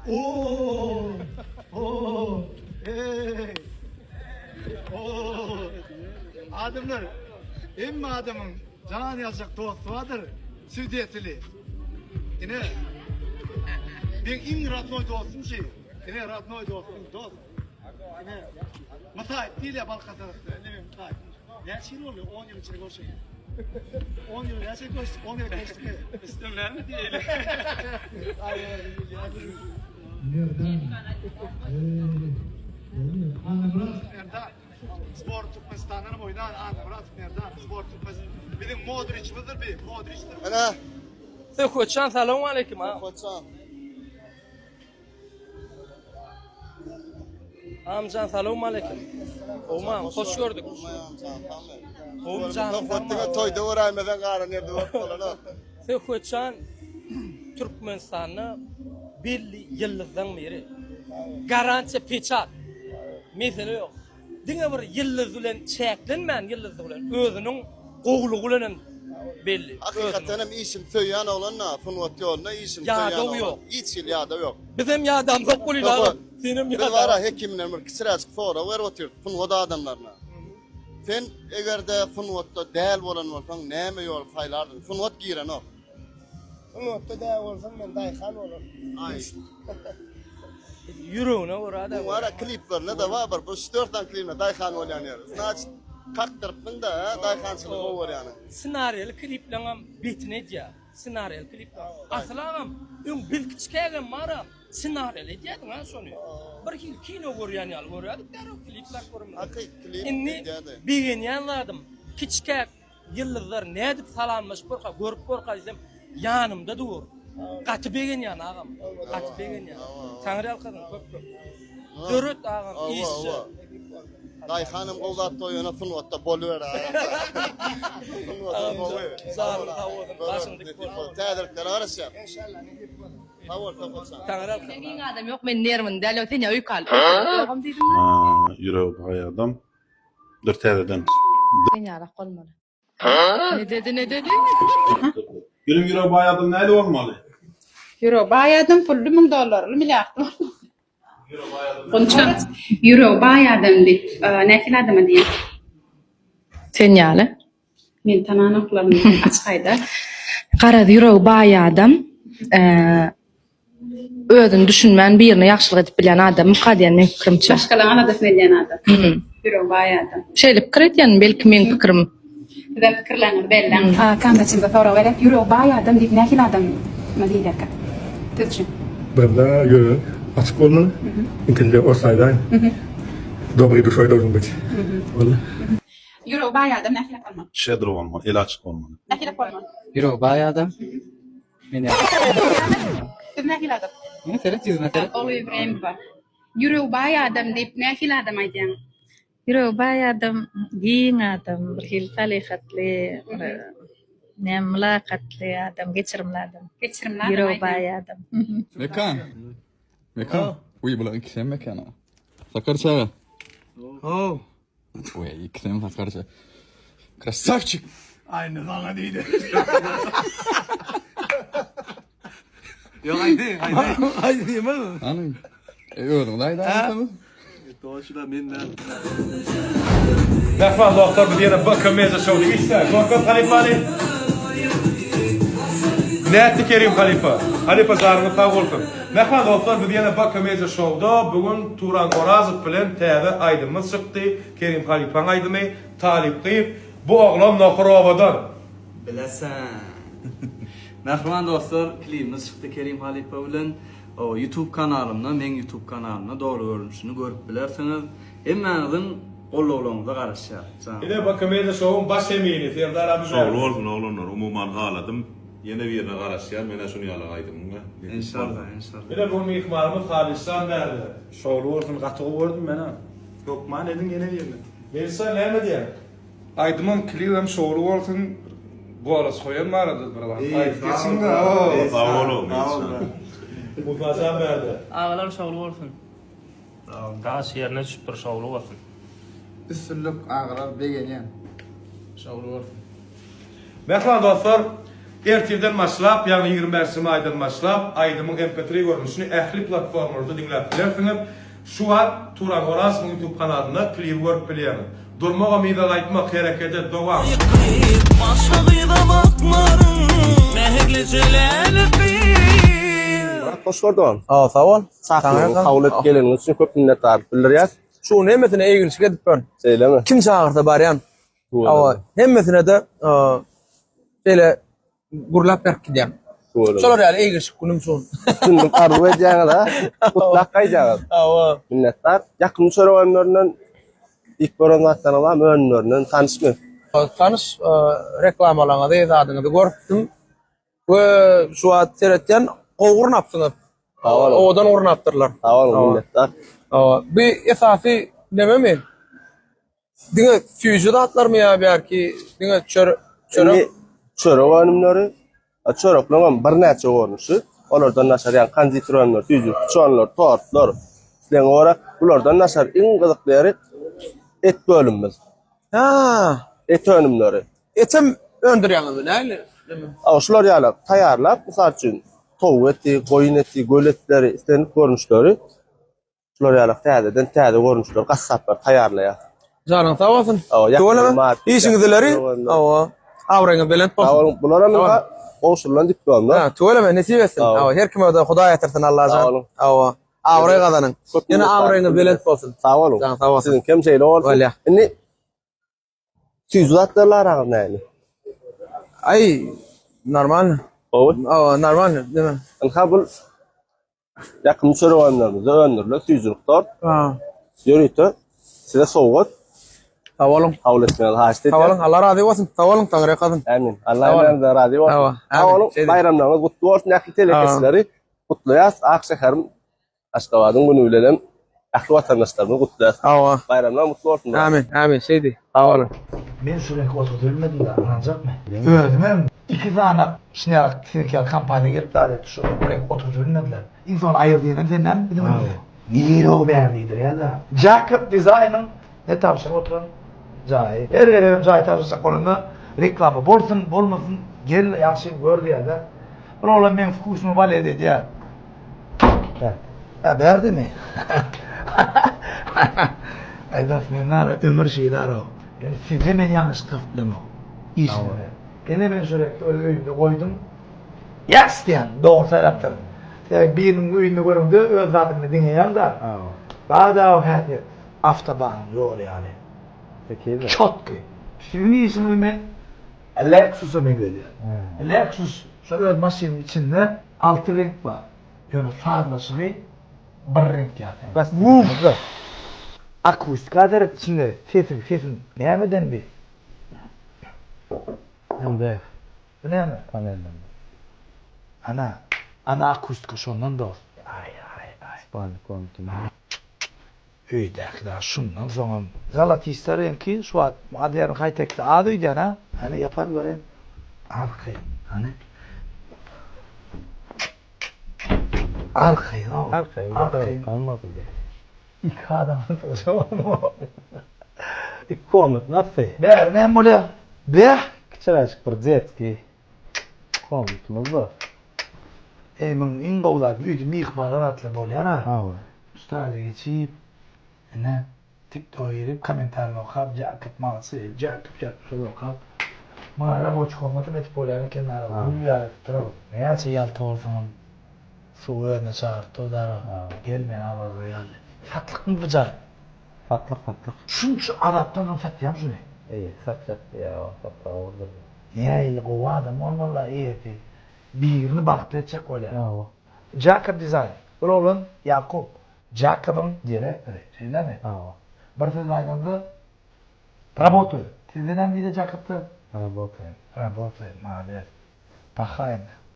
Oo. Oo. Hey. Oo. Adamlar. Emmi adamın can yazacak dostu vardır. Südiyetli. Yine. Ben en radnoy dostum şey. Yine radnoy dostum dost. Yine. Müsait değil ya Balkatar'da. Ne bileyim müsait. Ne şey oluyor? 10 yıl içinde görüşürüz. 10 yıl ne şey görüştük? 10 yıl geçtik mi? İstemler mi diyelim? Nereden? Spor Türkmenistan'ın oynan Anamrat nereden? Spor Türkmenistan. Bizim Modric'imizdir bir. Modric'tir. Ana. Koçan selamun aleyküm ha. Koçan. Amcan selamun aleyküm. Oğman hoş gördük. Oğumcan. Koçan toyda uğraymadan qara nerede bak falan. Koçan Türkmenistan'ı bir yıllıktan beri garanti peçat. Mesela yok. Dine bir yıldız bilen çeklenmen yıldız bilen özünün qoğluğu bilen belli. Hakikaten hem işim söyleyen olanla funvat yoluna işim söyleyen olan. yok. Hiç ya da yok. Bizim ya adam yok buluyorlar. Senin Bir ya var adam. hekimler bir kısıracık fora ver otur funvat adamlarına. Sen eğer de funvatta değer olan olsan neme yol faylardın. Funvat giren o. Funvatta değer olsan ben dayıkan olur. Ay. Yürüğüne uğradı. Bu var kliplerine de var. Bu 4 tane klipne dayıkan olanıyor. Znaç kaktırıptın da dayıkançılık o var yani. Senaryolu kliplerim bitine diye. Senaryolu klipler. Aslağım, ün bil küçükken varam. Senaryolu diyedin ha sonu. Bir kino görüyen yal görüyordu. Dero klipler görüyorum. Hakik klip İnni dedi. bir yanladım. Küçükken yıllar ne edip salanmış borka görüp borka izim yanımda dur. Katı begen yan ağam. Katı begen yan. Tanrı alkadın köp köp. Dörüt ağam işçi. Dayıkanım qoldat toyuna funvatta boluver ha. Funvatta boluver. Zarın tavudun başındık bol. Tədiriklər arası. İnşallah ne gibi olur. Tavur tapırsan. Tanrı alkadın. Senin adam yok men nermin delo sen ya uykal. Yokum dedim. Yüreği bayadım. Dur tereden. Sen ya olmalı. Ne dedi? Benim yüreği bayadım neydi olmalı? Euro bayadım pullu $1000 milyardım. Yüreği bayadım. Konuşalım. Euro bayadım dip ne kiladım diye. Sen ya. Men tamam oklarım açayda. Qarad euro bayadım. Özün düşünmän birini ýaxşylyk edip bilen adam qadyan men fikrimçe. Başkalarına da söyleyen adam. Euro bayadım. Şeýle pikir etýän belki men pikirim. Ben fikirlenir belli. Kan da şimdi sonra verip Euro bayadım dip ne kiladım madidaka. Tüçün. Benda göre açık olmalı. İnternette olsaydı. Добрый душой должен быть. Euro bayadım ne kiladım. Şedir olmalı, el açık olmalı. Ne kiladım. Euro bayadım. Meni. Ne kiladım. Meni teret hizmetleri. Olu İbrahim var. Euro bayadım dip ne kiladım aydan. Euro bayadım giyin adam bir hil talihatli ne mülakatli adam geçirimli adam. Geçirimler. Euro bayadım. Mekan. Mekan. Uy bulan ikisem mekana. Sakarça. Oh. Uy ikisem sakarça. Krasavчик. Aynı sana değildi. Yok haydi. Haydi diyeyim mi? Anı. Öğren dayda. Doğuşu da minnet. Merhaba doktor, bir yana bakın meze şovdu. İşte, doktor Halife Ali. Ne etti Kerim Halife? Halife zarını sağ olsun. Merhaba doktor, bir yana bakın meze şovdu. Bugün Turan Orazov bilen tebe aydımız çıktı. Kerim Halife'nin aydımı talip kıyıp bu oğlan Nokurova'dan. Bilasan. Merhaba dostlar, klibimiz çıktı Kerim Halife bilen. O YouTube kanalımda, men YouTube kanalımda doğru görünüşünü görüp bilersiniz. Emmanızın qollowlaryňyza garaşýar. Ine bakın meze şovun baş emini Serdar abi. Şoğlu olsun oğlunlar, umuman ağladım. Yine bir yerine karışıyor, mene şunu yalan aydım. İnşallah. Ine bu mihmarımız Halistan nerede? Şoğlu olsun katığı gördüm ben ha. Yok man edin gene yerine. Melisa ne mi diye? Aydımın klibim şoğlu olsun. Bu arası koyan mı aradı buralar? Geçin de. Sağ olun. Mutfaşan nerede? Ağalar şoğlu olsun. Taş yerine süper şoğlu olsun. Üstünlük ağlar beğeniyen. Şoğlu olsun. Merhaba dostlar. Ertirden başlap, yani 25 aydan başlap, aydımın MP3 görünüşünü ähli platformlarda dinläp bilersiňiz. Şu an Turan Oraz YouTube kanalında klip görüp bilýäňiz. Durmaga meydan aýtmak herekete dowam. Hoş gördüm. Sağ ol. Sakyň kabul edip geleniňiz üçin köp minnetdarlyk bildirýär. Şu hemmesine egilişik edip ben. Seyleme. Kim çağırdı baryan? Awa hemmesine de şeýle gurlap berip gidýär. Şolar ýaly egilişik günüm şol. Günüm arzu edýäňe da kutlak gaýjagy. Awa. Minnetdar. Ýakyn soraganlarynyň ilk göränlerden alam önlerinden tanışmy. Tanış reklamalaryňyzy ýazyňyzy görüpdim. We şu wagt seretden gowurun apsyňyz. Odan urun apdyrlar. Sağ olun minnetdar. Bir esasy dememi. Diňe füýjüde atlarmy ýa belki diňe çörek önümleri, çöreklerin bir näçe görnüşi, olardan naşar ýa konditorlar, füýjük, çoğanlar, tortlar. Diňe ora bulardan naşar iň gyzyklyary et bölümimiz. Ha, et önümleri. Etem öndürýäňiz näle? Şular ýaly taýarlap, mysal üçin towuk eti, goýun eti, göl etleri, istenip görnüşleri. Şular ýaly täze görnüşler, gassaplar taýarlaýar. Janyň sag bolsun. To'g'rimi? İşiňizleri? Awa. Awraňy belent bolsun. Bulara menga gowşulan dipdom. Ha, to'g'rimi? Nesip etsin. Awa, her kime de Hudaý ýatyrsyn Allah jan. Awa. Awray gazanyň. Ýene awraňy belent bolsun. Sag olun. Sag bolsun. Siziň kemçeýli bolsun. Indi tüýzatlar arasynda. Ay, normal. Awa, normal. Deme. Kabul ýakyn soraganlarymyz öndürler, tüýjükler. Ha. Ýöríte. Size sowgat. Sag olun. Kabul etmeýär. Haşdy. Sag olun. Allah razı bolsun. Sag olun, Taňry kadyn. Amin. Allah da razı bolsun. Sag olun. Bayramlaryňyz gutly bolsun. Ýakly telekesleri gutlaýas. Akşeherim Aşgabatyň güni bilen ähli watandaşlaryny gutlaýas. Awa. Bayramlar mutlu bolsun. Amin. Amin. Şeýdi. Sag olun. Men sürekli oturdurmadım da anlayacakmy? Özüm iki tane şinýalyk teknikal kampaniýa gelip daýdy şu buraya oturdurmadylar. İnsan aýyrdyňdan senden bilim. Niýe o berdidir ýa-da. Jacob Design'ın ne tavşan oturan jaý. Her jaý tavşan golunda reklamy bolsun, bolmasyn, gel ýaşy gördi ýa-da. Ola men fukusmy bal ededi ýa. Ha, berdimi? Aýdas menler ömür şeýler o. Yani sizde men yanlış kıftım o. İşte. Gene men sürekli öýümde koydum. Ýaşdyan doğru tarapdan. Yani birinin öýünde göründü, öz zatyny diňeýär da. Bada o häti aftaban yol yani. Peki. Çotky. Şimdi ismi men Lexus'a men geliyor. Lexus şöyle maşinin içinde altı renk var. Yani farlısı bir renk yani. Bas bu akustik kadar içinde sesin neyemeden bir. Nemde. Bu ne mi? Panelden. Ana akustik şundan da. Ay. Spani kontum. Öýdäkler şundan soňra Galati isterim ki şu an modern high-tech'de adyýdan ha. Hani yapar gören. Arkay. Hani. Arkay. Kalmadı. İki adam. İki komut nasıl? Ben ne böyle? Be? Küçük projetki. Komutumuz var. Emin ingowlar büyüdü mihmaran atla bolýar ha. Ustady geçip ne TikTok'a girip komentarını okap, Jacob mağası, Jacob şöyle okap. Mağara boş komadı metip bolýar kenara. Bu ýa-da näçe ýalty bolsaň şu öňe çağırdı o da gelmeýän awazı ýaly. Fatlyk mı bujar? Fatlyk. Şu Arapdan satýam şunu. Satýar ýa, satýar orada. Ýa-da gowa adam onlarla ýeti. Birini bakıp edecek öyle. Jacob Design. Oğlum Yakup. Jacob'ın direktörü. Şeyler mi? Bir söz aydındı. Работаю. Sizden neydi Jacob'da? Работаем. Maalesef. Bakayım.